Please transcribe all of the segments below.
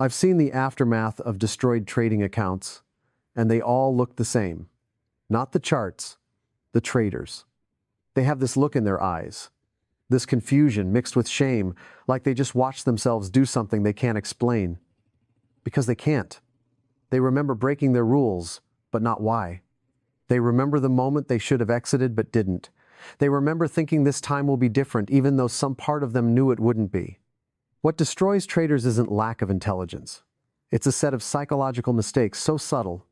I've seen the aftermath of destroyed trading accounts, and they all look the same. Not the charts, the traders. They have this look in their eyes, this confusion mixed with shame, like they just watched themselves do something they can't explain. Because they can't. They remember breaking their rules, but not why. They remember the moment they should have exited but didn't. They remember thinking this time will be different, even though some part of them knew it wouldn't be. What destroys traders isn't lack of intelligence. It's a set of psychological mistakes so subtle,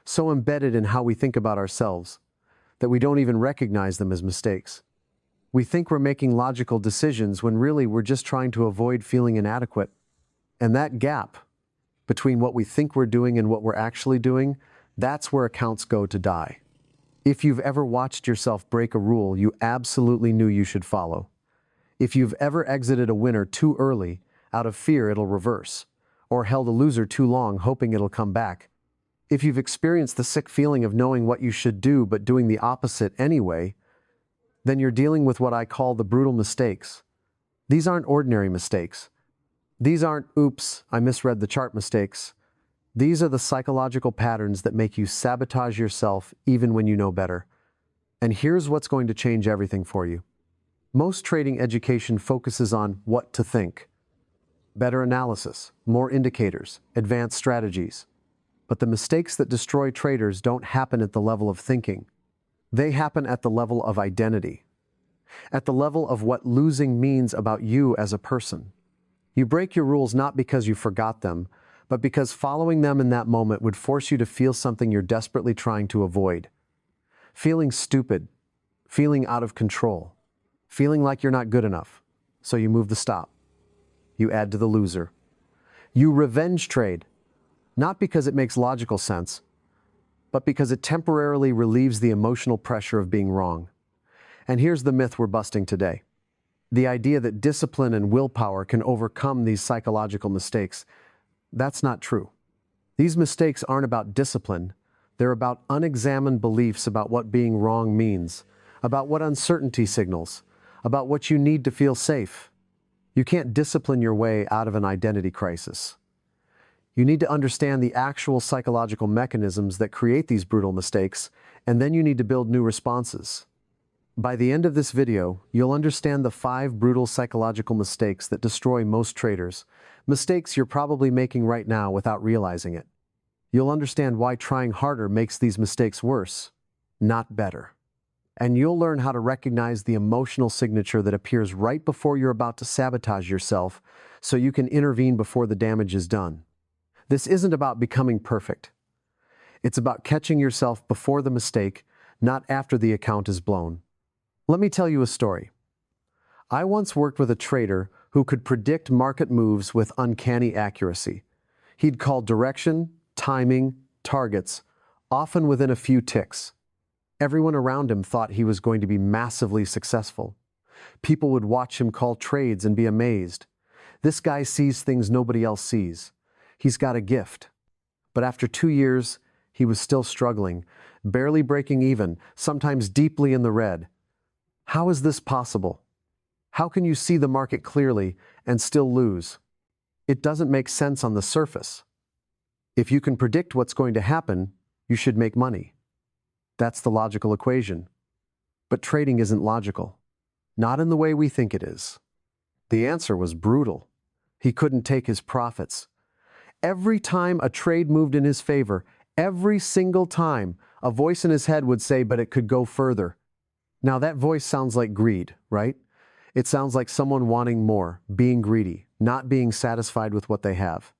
so embedded in how we think about ourselves, that we don't even recognize them as mistakes. We think we're making logical decisions when really we're just trying to avoid feeling inadequate. And that gap between what we think we're doing and what we're actually doing, that's where accounts go to die. If you've ever watched yourself break a rule you absolutely knew you should follow, if you've ever exited a winner too early out of fear it'll reverse, or held a loser too long hoping it'll come back, if you've experienced the sick feeling of knowing what you should do but doing the opposite anyway, then you're dealing with what I call the brutal mistakes. These aren't ordinary mistakes. These aren't, oops, I misread the chart mistakes. These are the psychological patterns that make you sabotage yourself even when you know better. And here's what's going to change everything for you. Most trading education focuses on what to think. Better analysis, more indicators, advanced strategies. But the mistakes that destroy traders don't happen at the level of thinking. They happen at the level of identity. At the level of what losing means about you as a person. You break your rules not because you forgot them, but because following them in that moment would force you to feel something you're desperately trying to avoid. Feeling stupid, feeling out of control, feeling like you're not good enough. So you move the stop. You add to the loser. You revenge trade, not because it makes logical sense, but because it temporarily relieves the emotional pressure of being wrong. And here's the myth we're busting today. The idea that discipline and willpower can overcome these psychological mistakes. That's not true. These mistakes aren't about discipline. They're about unexamined beliefs about what being wrong means, about what uncertainty signals, about what you need to feel safe. You can't discipline your way out of an identity crisis. You need to understand the actual psychological mechanisms that create these brutal mistakes, and then you need to build new responses. By the end of this video, you'll understand the 5 brutal psychological mistakes that destroy most traders, mistakes you're probably making right now without realizing it. You'll understand why trying harder makes these mistakes worse, not better. And you'll learn how to recognize the emotional signature that appears right before you're about to sabotage yourself so you can intervene before the damage is done. This isn't about becoming perfect. It's about catching yourself before the mistake, not after the account is blown. Let me tell you a story. I once worked with a trader who could predict market moves with uncanny accuracy. He'd call direction, timing, targets, often within a few ticks. Everyone around him thought he was going to be massively successful. People would watch him call trades and be amazed. This guy sees things nobody else sees. He's got a gift. But after 2 years, he was still struggling, barely breaking even, sometimes deeply in the red. How is this possible? How can you see the market clearly and still lose? It doesn't make sense on the surface. If you can predict what's going to happen, you should make money. That's the logical equation. But trading isn't logical. Not in the way we think it is. The answer was brutal. He couldn't take his profits. Every time a trade moved in his favor, every single time, a voice in his head would say, but it could go further. Now that voice sounds like greed, right? It sounds like someone wanting more, being greedy, not being satisfied with what they have.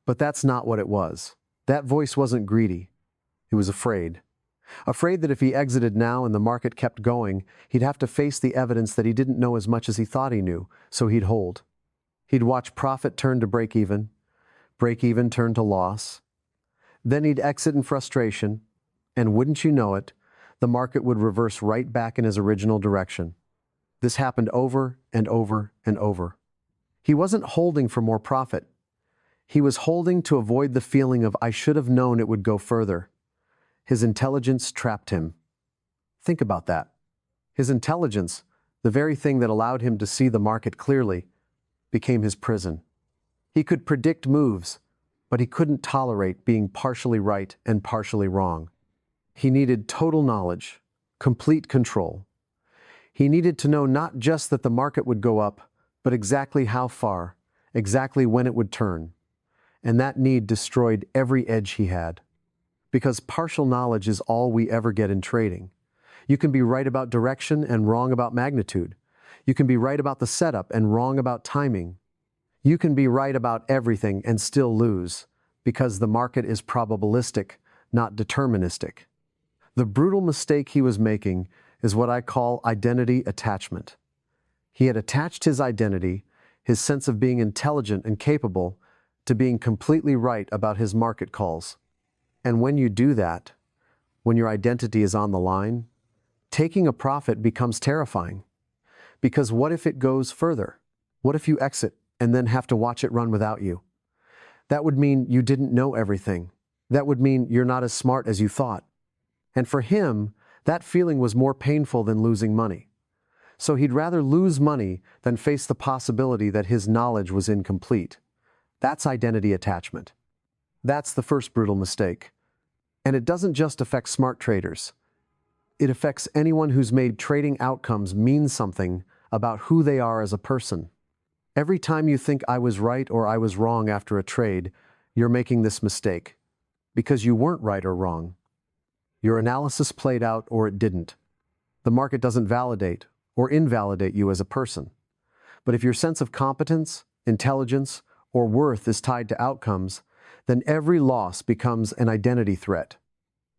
But that's not what it was. That voice wasn't greedy. It was afraid. Afraid that if he exited now and the market kept going, he'd have to face the evidence that he didn't know as much as he thought he knew, so he'd hold. He'd watch profit turn to break even turn to loss. Then he'd exit in frustration, and wouldn't you know it, the market would reverse right back in his original direction. This happened over and over and over. He wasn't holding for more profit. He was holding to avoid the feeling of I should have known it would go further. His intelligence trapped him. Think about that. His intelligence, the very thing that allowed him to see the market clearly, became his prison. He could predict moves, but he couldn't tolerate being partially right and partially wrong. He needed total knowledge, complete control. He needed to know not just that the market would go up, but exactly how far, exactly when it would turn. And that need destroyed every edge he had. Because partial knowledge is all we ever get in trading. You can be right about direction and wrong about magnitude. You can be right about the setup and wrong about timing. You can be right about everything and still lose, because the market is probabilistic, not deterministic. The brutal mistake he was making is what I call identity attachment. He had attached his identity, his sense of being intelligent and capable, to being completely right about his market calls. And when you do that, when your identity is on the line, taking a profit becomes terrifying. Because what if it goes further? What if you exit and then have to watch it run without you? That would mean you didn't know everything. That would mean you're not as smart as you thought. And for him, that feeling was more painful than losing money. So he'd rather lose money than face the possibility that his knowledge was incomplete. That's identity attachment. That's the first brutal mistake. And it doesn't just affect smart traders. It affects anyone who's made trading outcomes mean something about who they are as a person. Every time you think I was right or I was wrong after a trade, you're making this mistake. Because you weren't right or wrong. Your analysis played out or it didn't. The market doesn't validate or invalidate you as a person. But if your sense of competence, intelligence, or worth is tied to outcomes, then every loss becomes an identity threat.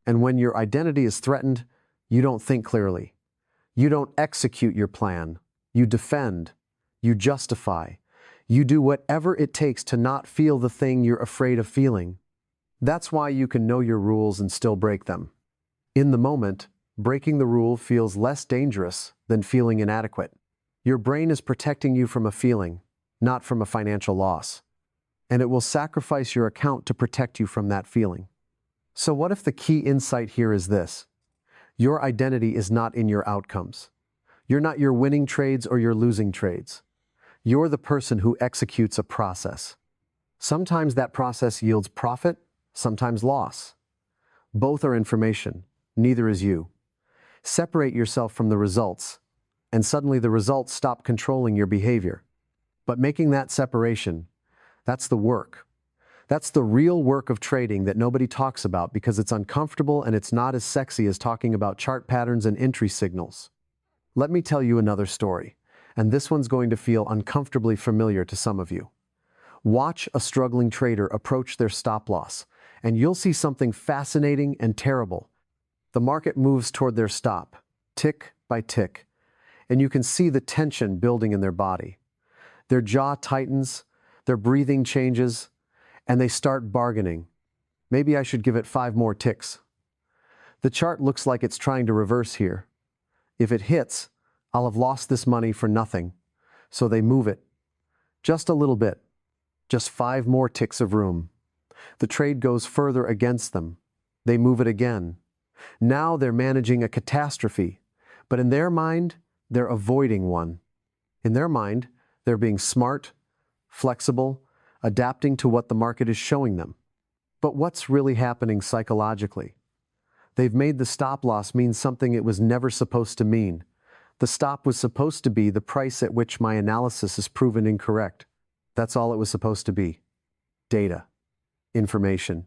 And when your identity is threatened, you don't think clearly. You don't execute your plan. You defend. You justify. You do whatever it takes to not feel the thing you're afraid of feeling. That's why you can know your rules and still break them. In the moment, breaking the rule feels less dangerous than feeling inadequate. Your brain is protecting you from a feeling, not from a financial loss. And it will sacrifice your account to protect you from that feeling. So what if the key insight here is this? Your identity is not in your outcomes. You're not your winning trades or your losing trades. You're the person who executes a process. Sometimes that process yields profit, sometimes loss. Both are information, neither is you. Separate yourself from the results, and suddenly the results stop controlling your behavior. But making that separation, that's the work. That's the real work of trading that nobody talks about because it's uncomfortable and it's not as sexy as talking about chart patterns and entry signals. Let me tell you another story, and this one's going to feel uncomfortably familiar to some of you. Watch a struggling trader approach their stop loss, and you'll see something fascinating and terrible. The market moves toward their stop, tick by tick, and you can see the tension building in their body. Their jaw tightens, their breathing changes, and they start bargaining. Maybe I should give it 5 more ticks. The chart looks like it's trying to reverse here. If it hits, I'll have lost this money for nothing. So they move it. Just a little bit. Just 5 more ticks of room. The trade goes further against them. They move it again. Now they're managing a catastrophe, but in their mind, they're avoiding one. In their mind, they're being smart, flexible, adapting to what the market is showing them. But what's really happening psychologically? They've made the stop loss mean something it was never supposed to mean. The stop was supposed to be the price at which my analysis is proven incorrect. That's all it was supposed to be. Data. Information.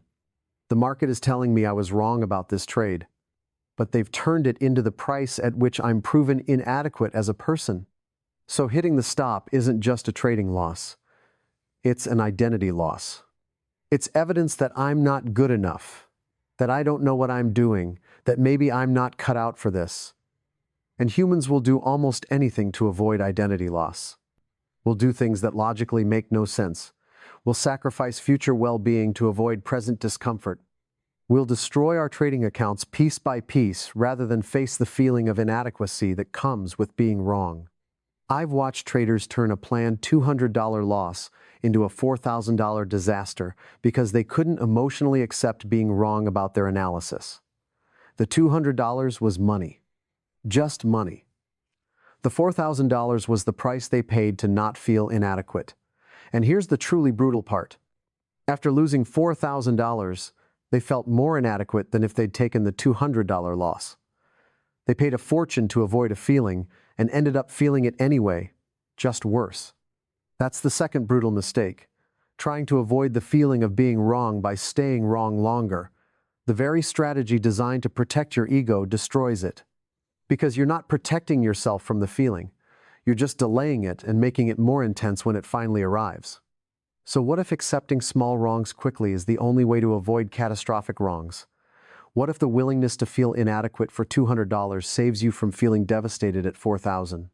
The market is telling me I was wrong about this trade, but they've turned it into the price at which I'm proven inadequate as a person. So hitting the stop isn't just a trading loss. It's an identity loss. It's evidence that I'm not good enough, that I don't know what I'm doing, that maybe I'm not cut out for this. And humans will do almost anything to avoid identity loss. We'll do things that logically make no sense. We'll sacrifice future well-being to avoid present discomfort. We'll destroy our trading accounts piece by piece rather than face the feeling of inadequacy that comes with being wrong. I've watched traders turn a planned $200 loss into a $4,000 disaster because they couldn't emotionally accept being wrong about their analysis. The $200 was money. Just money. The $4,000 was the price they paid to not feel inadequate. And here's the truly brutal part. After losing $4,000, they felt more inadequate than if they'd taken the $200 loss. They paid a fortune to avoid a feeling and ended up feeling it anyway, just worse. That's the second brutal mistake, trying to avoid the feeling of being wrong by staying wrong longer. The very strategy designed to protect your ego destroys it. Because you're not protecting yourself from the feeling. You're just delaying it and making it more intense when it finally arrives. So what if accepting small wrongs quickly is the only way to avoid catastrophic wrongs? What if the willingness to feel inadequate for $200 saves you from feeling devastated at $4,000?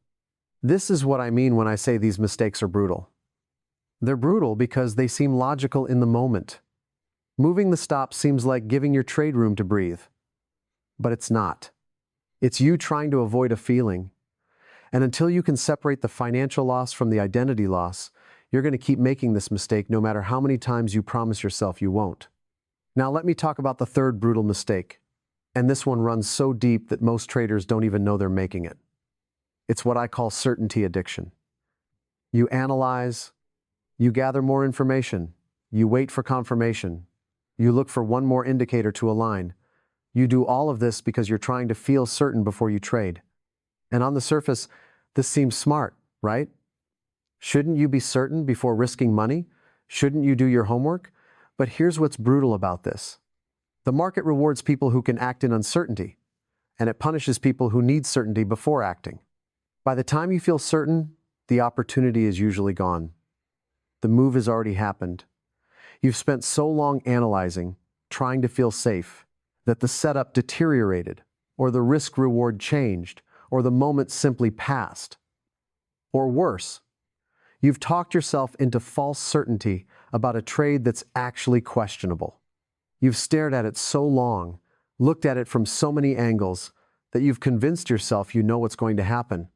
This is what I mean when I say these mistakes are brutal. They're brutal because they seem logical in the moment. Moving the stop seems like giving your trade room to breathe. But it's not. It's you trying to avoid a feeling. And until you can separate the financial loss from the identity loss, you're going to keep making this mistake no matter how many times you promise yourself you won't. Now let me talk about the third brutal mistake. And this one runs so deep that most traders don't even know they're making it. It's what I call certainty addiction. You analyze, you gather more information, you wait for confirmation, you look for one more indicator to align. You do all of this because you're trying to feel certain before you trade. And on the surface, this seems smart, right? Shouldn't you be certain before risking money? Shouldn't you do your homework? But here's what's brutal about this. The market rewards people who can act in uncertainty, and it punishes people who need certainty before acting. By the time you feel certain, the opportunity is usually gone. The move has already happened. You've spent so long analyzing, trying to feel safe, that the setup deteriorated, or the risk-reward changed, or the moment simply passed. Or worse, you've talked yourself into false certainty about a trade that's actually questionable. You've stared at it so long, looked at it from so many angles, that you've convinced yourself you know what's going to happen.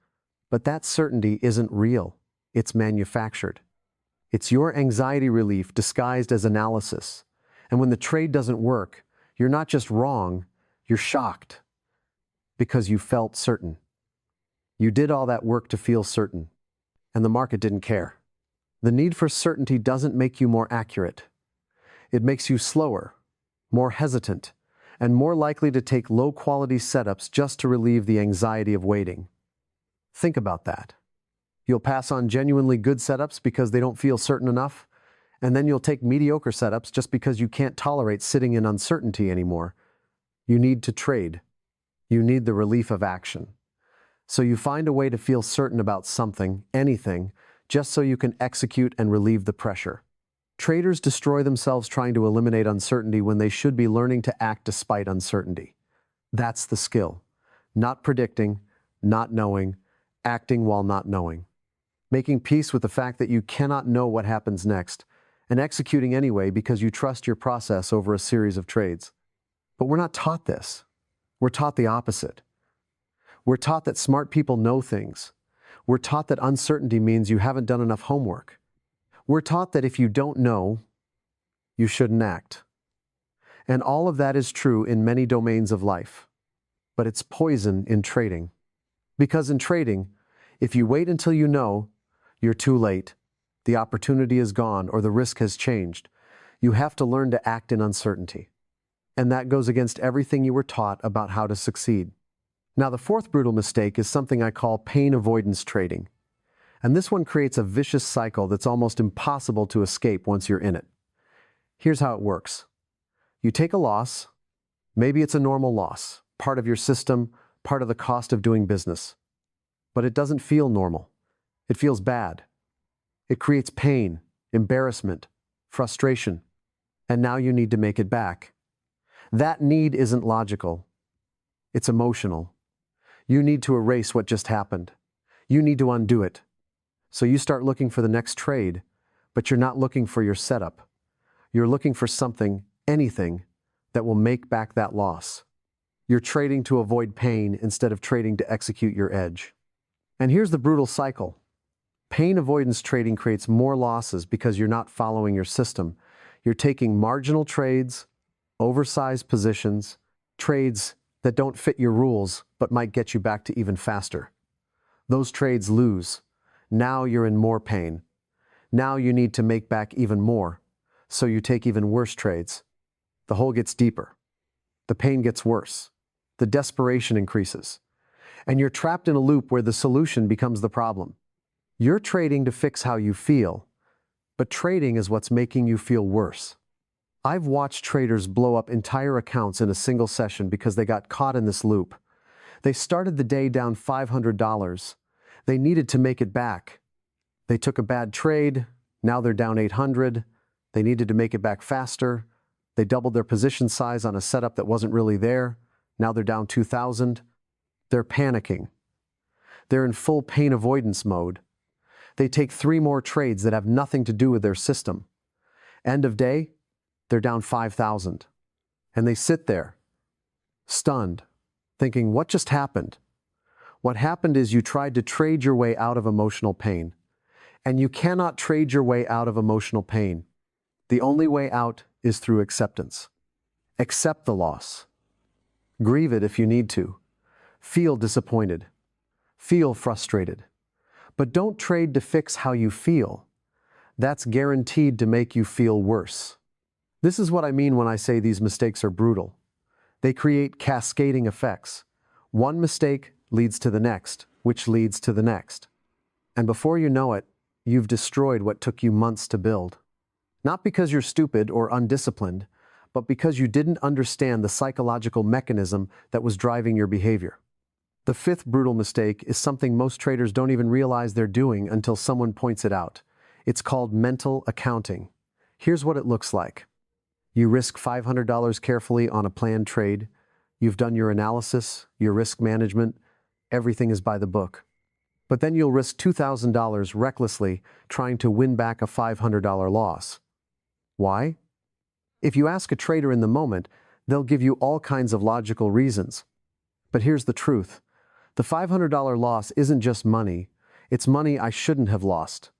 But that certainty isn't real. It's manufactured. It's your anxiety relief disguised as analysis. And when the trade doesn't work, you're not just wrong, you're shocked. Because you felt certain. You did all that work to feel certain. And the market didn't care. The need for certainty doesn't make you more accurate. It makes you slower, more hesitant, and more likely to take low-quality setups just to relieve the anxiety of waiting. Think about that. You'll pass on genuinely good setups because they don't feel certain enough, and then you'll take mediocre setups just because you can't tolerate sitting in uncertainty anymore. You need to trade. You need the relief of action. So you find a way to feel certain about something, anything, just so you can execute and relieve the pressure. Traders destroy themselves trying to eliminate uncertainty when they should be learning to act despite uncertainty. That's the skill. Not predicting, not knowing, acting while not knowing. Making peace with the fact that you cannot know what happens next, and executing anyway because you trust your process over a series of trades. But we're not taught this. We're taught the opposite. We're taught that smart people know things. We're taught that uncertainty means you haven't done enough homework. We're taught that if you don't know, you shouldn't act. And all of that is true in many domains of life. But it's poison in trading. Because in trading, if you wait until you know, you're too late. The opportunity is gone or the risk has changed. You have to learn to act in uncertainty. And that goes against everything you were taught about how to succeed. Now, the fourth brutal mistake is something I call pain avoidance trading. And this one creates a vicious cycle that's almost impossible to escape once you're in it. Here's how it works. You take a loss. Maybe it's a normal loss, part of your system, part of the cost of doing business. But it doesn't feel normal. It feels bad. It creates pain, embarrassment, frustration. And now you need to make it back. That need isn't logical. It's emotional. You need to erase what just happened. You need to undo it. So you start looking for the next trade, but you're not looking for your setup. You're looking for something, anything, that will make back that loss. You're trading to avoid pain instead of trading to execute your edge. And here's the brutal cycle. Pain avoidance trading creates more losses because you're not following your system. You're taking marginal trades, oversized positions, trades that don't fit your rules but might get you back to even faster. Those trades lose. Now you're in more pain. Now you need to make back even more, so you take even worse trades. The hole gets deeper. The pain gets worse. The desperation increases. And you're trapped in a loop where the solution becomes the problem. You're trading to fix how you feel, but trading is what's making you feel worse. I've watched traders blow up entire accounts in a single session because they got caught in this loop. They started the day down $500. They needed to make it back. They took a bad trade. Now they're down $800. They needed to make it back faster. They doubled their position size on a setup that wasn't really there. Now they're down $2,000. They're panicking. They're in full pain avoidance mode. They take 3 more trades that have nothing to do with their system. End of day, they're down $5,000. And they sit there, stunned, thinking, what just happened? What happened is you tried to trade your way out of emotional pain. And you cannot trade your way out of emotional pain. The only way out is through acceptance. Accept the loss. Grieve it if you need to. Feel disappointed. Feel frustrated. But don't trade to fix how you feel. That's guaranteed to make you feel worse. This is what I mean when I say these mistakes are brutal. They create cascading effects. One mistake leads to the next, which leads to the next. And before you know it, you've destroyed what took you months to build. Not because you're stupid or undisciplined, but because you didn't understand the psychological mechanism that was driving your behavior. The 5th brutal mistake is something most traders don't even realize they're doing until someone points it out. It's called mental accounting. Here's what it looks like. You risk $500 carefully on a planned trade. You've done your analysis, your risk management. Everything is by the book. But then you'll risk $2,000 recklessly trying to win back a $500 loss. Why? If you ask a trader in the moment, they'll give you all kinds of logical reasons. But here's the truth. The $500 loss isn't just money. It's money I shouldn't have lost.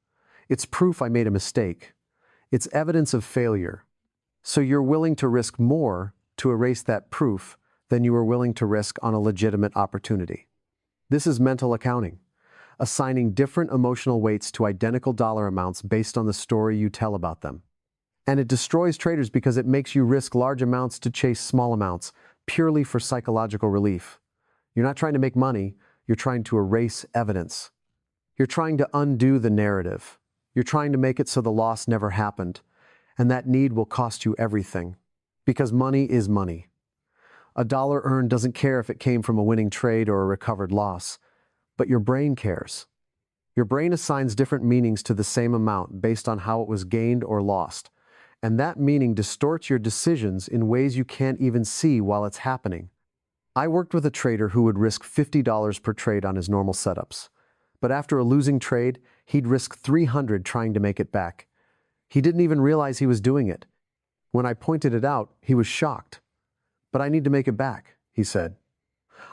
It's proof I made a mistake. It's evidence of failure. So you're willing to risk more to erase that proof than you are willing to risk on a legitimate opportunity. This is mental accounting, assigning different emotional weights to identical dollar amounts based on the story you tell about them. And it destroys traders because it makes you risk large amounts to chase small amounts purely for psychological relief. You're not trying to make money, you're trying to erase evidence. You're trying to undo the narrative. You're trying to make it so the loss never happened. And that need will cost you everything. Because money is money. A dollar earned doesn't care if it came from a winning trade or a recovered loss. But your brain cares. Your brain assigns different meanings to the same amount based on how it was gained or lost. And that meaning distorts your decisions in ways you can't even see while it's happening. I worked with a trader who would risk $50 per trade on his normal setups. But after a losing trade, he'd risk $300 trying to make it back. He didn't even realize he was doing it. When I pointed it out, he was shocked. But I need to make it back, he said.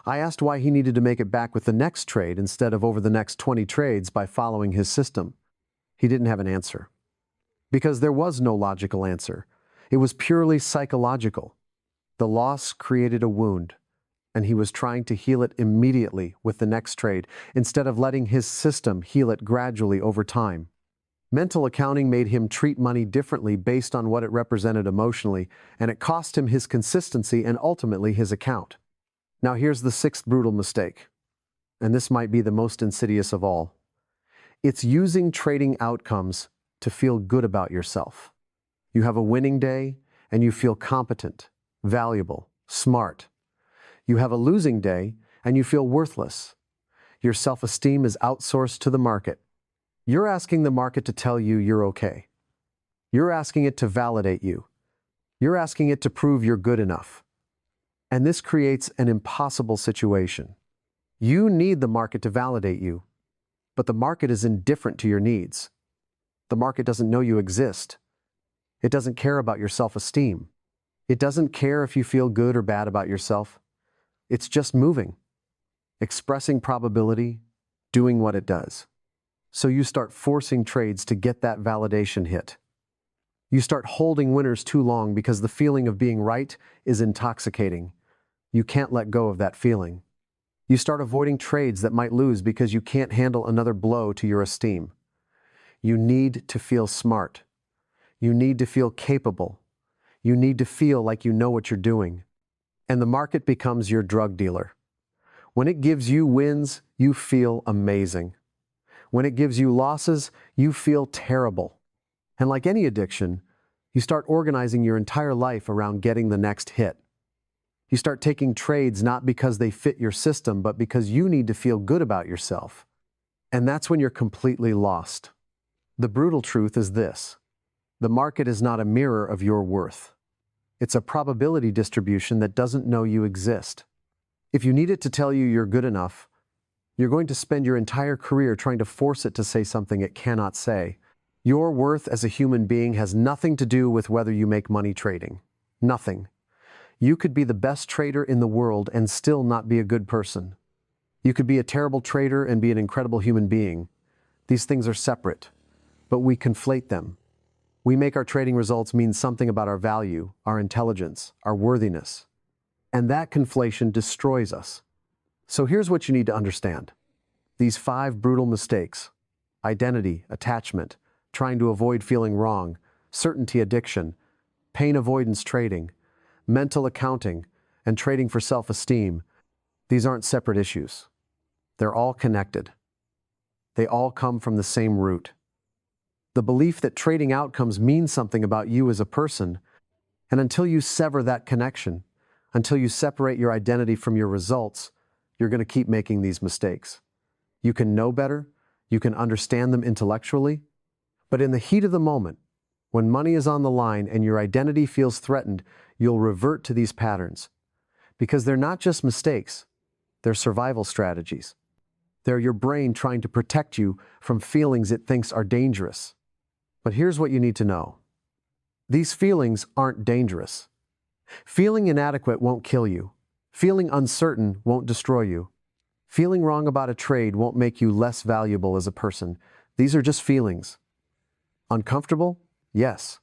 I asked why he needed to make it back with the next trade instead of over the next 20 trades by following his system. He didn't have an answer. Because there was no logical answer. It was purely psychological. The loss created a wound, and he was trying to heal it immediately with the next trade instead of letting his system heal it gradually over time. Mental accounting made him treat money differently based on what it represented emotionally, and it cost him his consistency and ultimately his account. Now here's the 6th brutal mistake, and this might be the most insidious of all. It's using trading outcomes to feel good about yourself. You have a winning day, and you feel competent, valuable, smart. You have a losing day, and you feel worthless. Your self-esteem is outsourced to the market. You're asking the market to tell you you're okay. You're asking it to validate you. You're asking it to prove you're good enough. And this creates an impossible situation. You need the market to validate you, but the market is indifferent to your needs. The market doesn't know you exist. It doesn't care about your self-esteem. It doesn't care if you feel good or bad about yourself. It's just moving, expressing probability, doing what it does. So you start forcing trades to get that validation hit. You start holding winners too long because the feeling of being right is intoxicating. You can't let go of that feeling. You start avoiding trades that might lose because you can't handle another blow to your esteem. You need to feel smart. You need to feel capable. You need to feel like you know what you're doing. And the market becomes your drug dealer. When it gives you wins, you feel amazing. When it gives you losses, you feel terrible. And like any addiction, you start organizing your entire life around getting the next hit. You start taking trades not because they fit your system, but because you need to feel good about yourself. And that's when you're completely lost. The brutal truth is this: the market is not a mirror of your worth. It's a probability distribution that doesn't know you exist. If you need it to tell you you're good enough, you're going to spend your entire career trying to force it to say something it cannot say. Your worth as a human being has nothing to do with whether you make money trading. Nothing. You could be the best trader in the world and still not be a good person. You could be a terrible trader and be an incredible human being. These things are separate, but we conflate them. We make our trading results mean something about our value, our intelligence, our worthiness. And that conflation destroys us. So here's what you need to understand. These 5 brutal mistakes: identity, attachment, trying to avoid feeling wrong, certainty addiction, pain avoidance trading, mental accounting, and trading for self-esteem. These aren't separate issues. They're all connected. They all come from the same root. The belief that trading outcomes means something about you as a person, and until you sever that connection, until you separate your identity from your results, you're going to keep making these mistakes. You can know better, you can understand them intellectually, but in the heat of the moment, when money is on the line and your identity feels threatened, you'll revert to these patterns. Because they're not just mistakes, they're survival strategies. They're your brain trying to protect you from feelings it thinks are dangerous. But here's what you need to know. These feelings aren't dangerous. Feeling inadequate won't kill you. Feeling uncertain won't destroy you. Feeling wrong about a trade won't make you less valuable as a person. These are just feelings. Uncomfortable? Yes,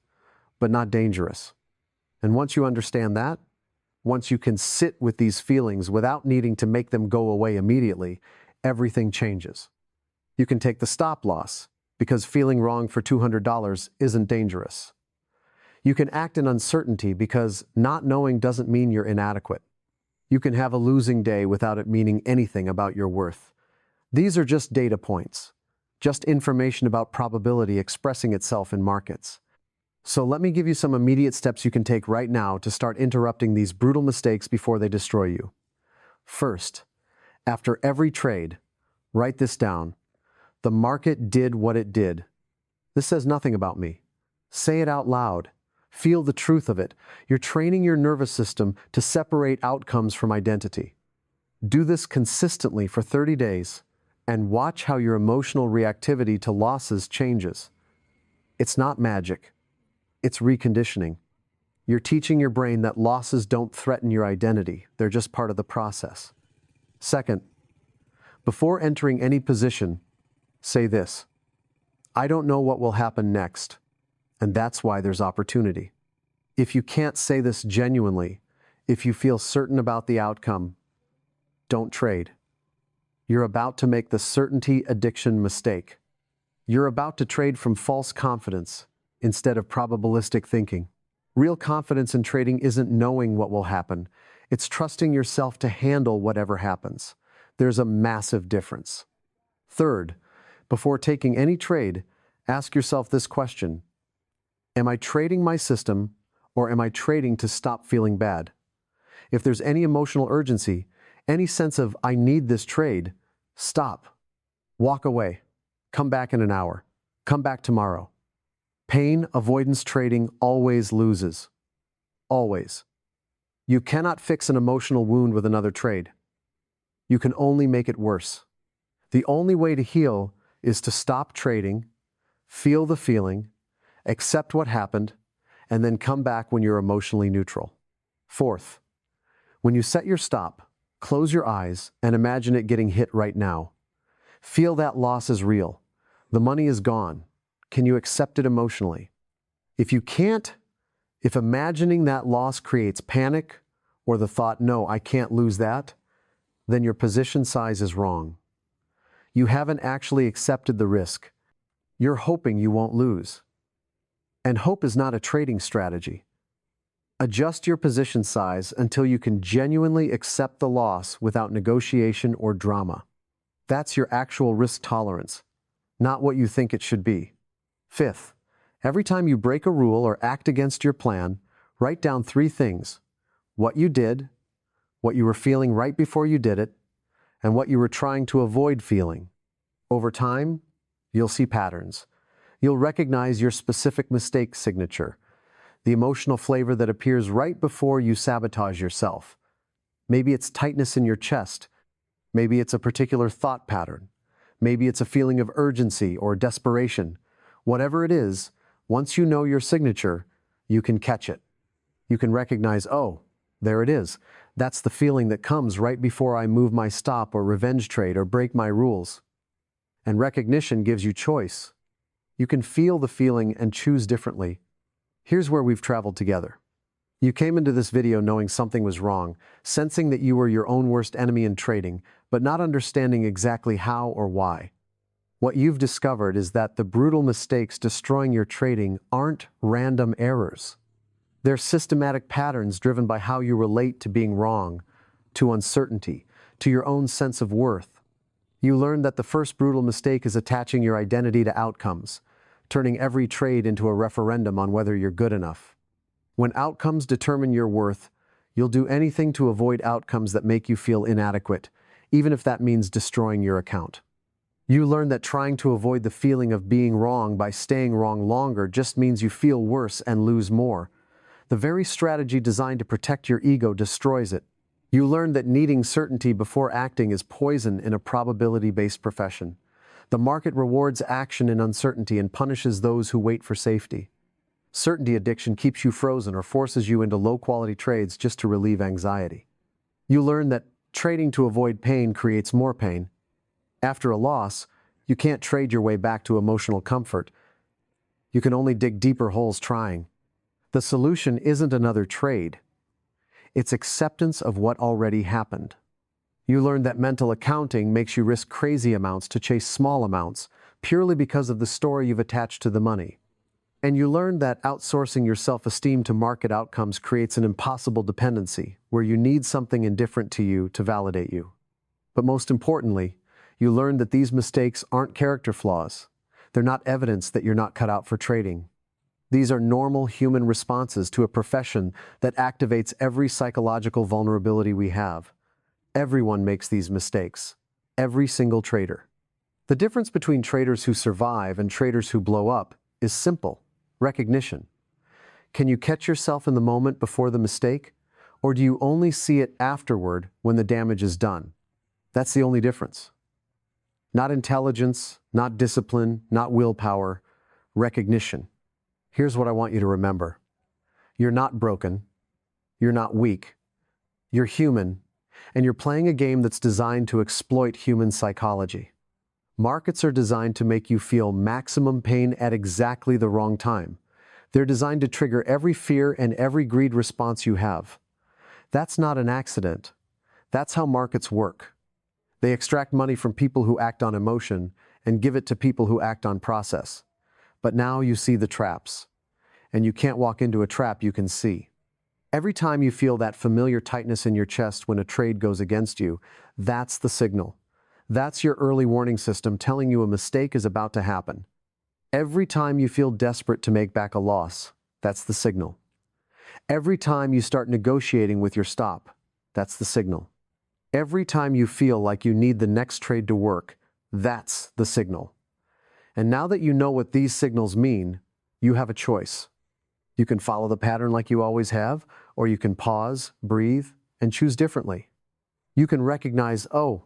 but not dangerous. And once you understand that, once you can sit with these feelings without needing to make them go away immediately, everything changes. You can take the stop loss because feeling wrong for $200 isn't dangerous. You can act in uncertainty because not knowing doesn't mean you're inadequate. You can have a losing day without it meaning anything about your worth. These are just data points, just information about probability expressing itself in markets. So let me give you some immediate steps you can take right now to start interrupting these brutal mistakes before they destroy you. First, after every trade, write this down. The market did what it did. This says nothing about me. Say it out loud. Feel the truth of it. You're training your nervous system to separate outcomes from identity. Do this consistently for 30 days and watch how your emotional reactivity to losses changes. It's not magic. It's reconditioning. You're teaching your brain that losses don't threaten your identity. They're just part of the process. Second, before entering any position, say this: I don't know what will happen next, and that's why there's opportunity. If you can't say this genuinely, if you feel certain about the outcome, don't trade. You're about to make the certainty addiction mistake. You're about to trade from false confidence instead of probabilistic thinking. Real confidence in trading isn't knowing what will happen. It's trusting yourself to handle whatever happens. There's a massive difference. Third, before taking any trade, ask yourself this question: am I trading my system, or am I trading to stop feeling bad? If there's any emotional urgency, any sense of "I need this trade," stop. Walk away. Come back in an hour. Come back tomorrow. Pain avoidance trading always loses. Always. You cannot fix an emotional wound with another trade. You can only make it worse. The only way to heal is to stop trading, feel the feeling, accept what happened, and then come back when you're emotionally neutral. Fourth, when you set your stop, close your eyes and imagine it getting hit right now. Feel that loss is real. The money is gone. Can you accept it emotionally? If you can't, if imagining that loss creates panic or the thought, "No, I can't lose that," then your position size is wrong. You haven't actually accepted the risk. You're hoping you won't lose. And hope is not a trading strategy. Adjust your position size until you can genuinely accept the loss without negotiation or drama. That's your actual risk tolerance, not what you think it should be. Fifth, every time you break a rule or act against your plan, write down 3 things: what you did, what you were feeling right before you did it, and what you were trying to avoid feeling. Over time, you'll see patterns. You'll recognize your specific mistake signature, the emotional flavor that appears right before you sabotage yourself. Maybe it's tightness in your chest. Maybe it's a particular thought pattern. Maybe it's a feeling of urgency or desperation. Whatever it is, once you know your signature, you can catch it. You can recognize, oh, there it is. That's the feeling that comes right before I move my stop or revenge trade or break my rules. And recognition gives you choice. You can feel the feeling and choose differently. Here's where we've traveled together. You came into this video knowing something was wrong, sensing that you were your own worst enemy in trading, but not understanding exactly how or why. What you've discovered is that the brutal mistakes destroying your trading aren't random errors. They're systematic patterns driven by how you relate to being wrong, to uncertainty, to your own sense of worth. You learned that the first brutal mistake is attaching your identity to outcomes, turning every trade into a referendum on whether you're good enough. When outcomes determine your worth, you'll do anything to avoid outcomes that make you feel inadequate, even if that means destroying your account. You learn that trying to avoid the feeling of being wrong by staying wrong longer just means you feel worse and lose more. The very strategy designed to protect your ego destroys it. You learn that needing certainty before acting is poison in a probability-based profession. The market rewards action in uncertainty and punishes those who wait for safety. Certainty addiction keeps you frozen or forces you into low-quality trades just to relieve anxiety. You learn that trading to avoid pain creates more pain. After a loss, you can't trade your way back to emotional comfort. You can only dig deeper holes trying. The solution isn't another trade. It's acceptance of what already happened. You learn that mental accounting makes you risk crazy amounts to chase small amounts, purely because of the story you've attached to the money. And you learn that outsourcing your self-esteem to market outcomes creates an impossible dependency, where you need something indifferent to you to validate you. But most importantly, you learn that these mistakes aren't character flaws. They're not evidence that you're not cut out for trading. These are normal human responses to a profession that activates every psychological vulnerability we have. Everyone makes these mistakes. Every single trader. The difference between traders who survive and traders who blow up is simple: recognition. Can you catch yourself in the moment before the mistake, or do you only see it afterward when the damage is done? That's the only difference. Not intelligence, not discipline, not willpower, recognition. Here's what I want you to remember. You're not broken. You're not weak. You're human, and you're playing a game that's designed to exploit human psychology. Markets are designed to make you feel maximum pain at exactly the wrong time. They're designed to trigger every fear and every greed response you have. That's not an accident. That's how markets work. They extract money from people who act on emotion and give it to people who act on process. But now you see the traps. And you can't walk into a trap you can see. Every time you feel that familiar tightness in your chest when a trade goes against you, that's the signal. That's your early warning system telling you a mistake is about to happen. Every time you feel desperate to make back a loss, that's the signal. Every time you start negotiating with your stop, that's the signal. Every time you feel like you need the next trade to work, that's the signal. And now that you know what these signals mean, you have a choice. You can follow the pattern like you always have, or you can pause, breathe, and choose differently. You can recognize, oh,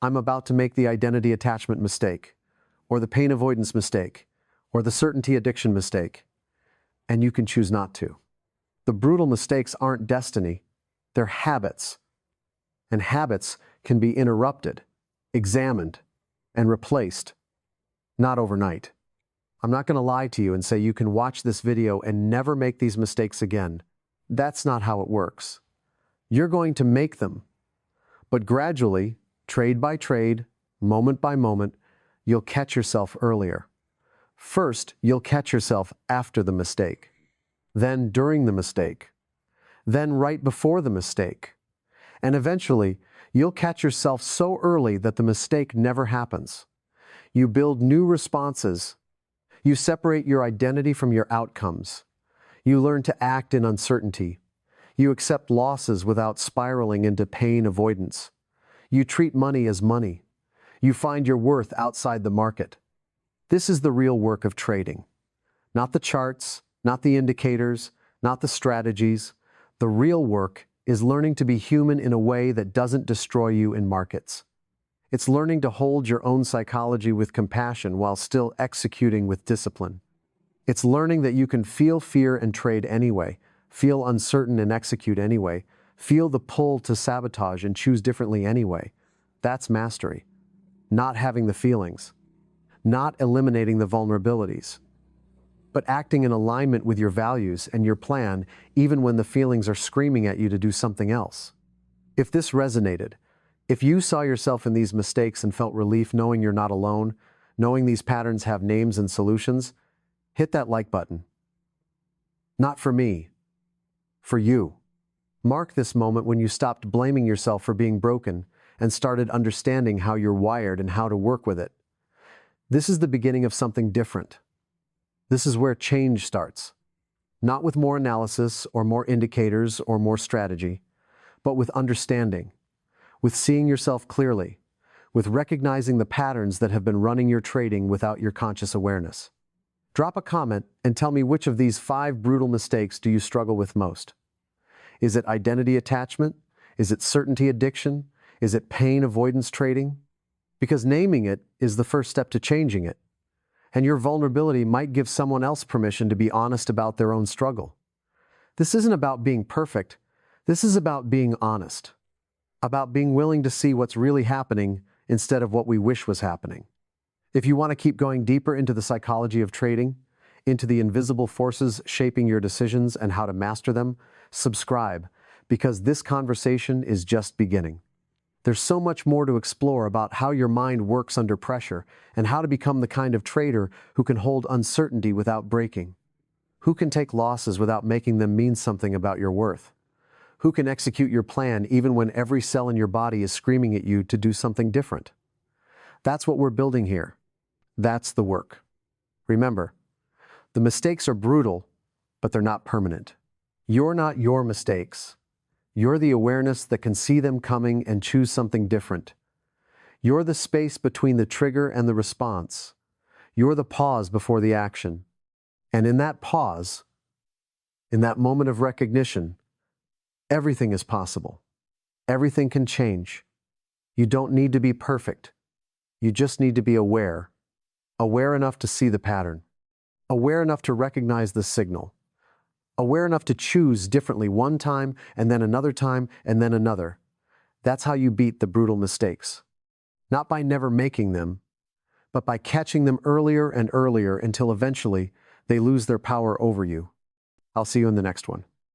I'm about to make the identity attachment mistake, or the pain avoidance mistake, or the certainty addiction mistake, and you can choose not to. The brutal mistakes aren't destiny, they're habits. And habits can be interrupted, examined, and replaced, not overnight. I'm not going to lie to you and say you can watch this video and never make these mistakes again. That's not how it works. You're going to make them. But gradually, trade by trade, moment by moment, you'll catch yourself earlier. First, you'll catch yourself after the mistake, then during the mistake, then right before the mistake, and eventually, you'll catch yourself so early that the mistake never happens. You build new responses. You separate your identity from your outcomes. You learn to act in uncertainty. You accept losses without spiraling into pain avoidance. You treat money as money. You find your worth outside the market. This is the real work of trading. Not the charts, not the indicators, not the strategies. The real work is learning to be human in a way that doesn't destroy you in markets. It's learning to hold your own psychology with compassion while still executing with discipline. It's learning that you can feel fear and trade anyway, feel uncertain and execute anyway, feel the pull to sabotage and choose differently anyway. That's mastery. Not having the feelings, not eliminating the vulnerabilities, but acting in alignment with your values and your plan even when the feelings are screaming at you to do something else. If this resonated, if you saw yourself in these mistakes and felt relief knowing you're not alone, knowing these patterns have names and solutions, hit that like button. Not for me, for you. Mark this moment when you stopped blaming yourself for being broken and started understanding how you're wired and how to work with it. This is the beginning of something different. This is where change starts. Not with more analysis or more indicators or more strategy, but with understanding, with seeing yourself clearly, with recognizing the patterns that have been running your trading without your conscious awareness. Drop a comment and tell me which of these 5 brutal mistakes do you struggle with most. Is it identity attachment? Is it certainty addiction? Is it pain avoidance trading? Because naming it is the first step to changing it. And your vulnerability might give someone else permission to be honest about their own struggle. This isn't about being perfect. This is about being honest. About being willing to see what's really happening instead of what we wish was happening. If you want to keep going deeper into the psychology of trading, into the invisible forces shaping your decisions and how to master them, subscribe, because this conversation is just beginning. There's so much more to explore about how your mind works under pressure and how to become the kind of trader who can hold uncertainty without breaking. Who can take losses without making them mean something about your worth? Who can execute your plan even when every cell in your body is screaming at you to do something different? That's what we're building here. That's the work. Remember, the mistakes are brutal, but they're not permanent. You're not your mistakes. You're the awareness that can see them coming and choose something different. You're the space between the trigger and the response. You're the pause before the action. And in that pause, in that moment of recognition, everything is possible. Everything can change. You don't need to be perfect. You just need to be aware. Aware enough to see the pattern. Aware enough to recognize the signal. Aware enough to choose differently one time, and then another time, and then another. That's how you beat the brutal mistakes. Not by never making them, but by catching them earlier and earlier until eventually they lose their power over you. I'll see you in the next one.